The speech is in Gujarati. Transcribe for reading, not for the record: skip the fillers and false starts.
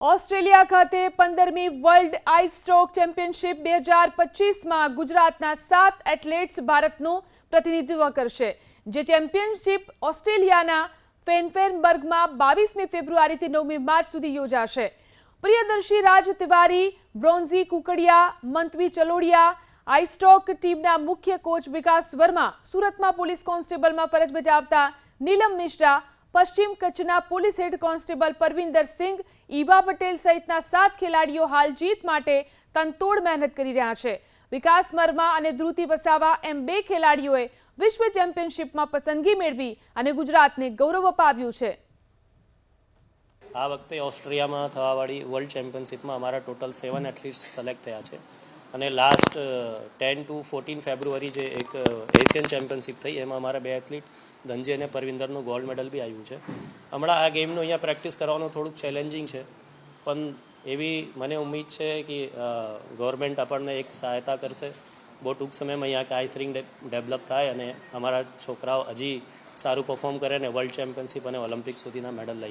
ઓસ્ટ્રેલિયા ખાતે 15મી વર્લ્ડ આઈસ સ્ટોક ચેમ્પિયનશિપ 2025માં ગુજરાતના 7 એથ્લેટ્સ ભારતનું પ્રતિનિધિત્વ કરશે, જે ચેમ્પિયનશિપ ઓસ્ટ્રેલિયાના ફેનફેરનબર્ગમાં 22મી ફેબ્રુઆરીથી 9મી માર્ચ સુધી યોજાશે. પ્રિયદર્શી રાજ તિવારી, બ્રોન્ઝી કુકડિયા, મંતવી ચલોડિયા, આઈસ સ્ટોક ટીમના મુખ્ય કોચ વિકાસ વર્મા, સુરતમાં પોલીસ કોન્સ્ટેબલમાં ફરજ બજાવતા નીલમ મિશ્રા, પશ્ચિમ કચ્છના police head constable Parvinder Singh, Eva Patel સહિતના 7 ખેલાડીઓ હાલ જીત માટે તનતોડ મહેનત કરી રહ્યા છે. વિકાસ વર્મા અને ધ્રુતિ વસાવા એમ 2 ખેલાડીઓએ વિશ્વ ચેમ્પિયનશિપમાં પસંદગી મેળવી અને ગુજરાતને ગૌરવ અપાવ્યું છે. આ વખતે ઓસ્ટ્રેલિયામાં થવાવાળી વર્લ્ડ ચેમ્પિયનશિપમાં અમારા ટોટલ 7 એથ્લીટ્સ સિલેક્ટ થયા છે અને લાસ્ટ 10 to 14 ફેબ્રુઆરી જે એક એશિયન ચેમ્પિયનશિપ થઈ એમાં અમારા 2 એથ્લીટ ધનજી અને પરવિન્દરનું ગોલ્ડ મેડલ બી આવ્યું છે. હમણાં આ ગેમનું અહીંયા પ્રેક્ટિસ કરવાનું થોડુંક ચેલેન્જિંગ છે, પણ એવી મને ઉમ્મીદ છે કે ગવર્મેન્ટ આપણને એક સહાયતા કરશે. બહુ ટૂંક સમયમાં અહીંયા કે આઈસ રિંગ ડેવલપ થાય અને અમારા છોકરાઓ હજી સારું પરફોર્મ કરે અને વર્લ્ડ ચેમ્પિયનશિપ અને ઓલિમ્પિક સુધીના મેડલ લઈ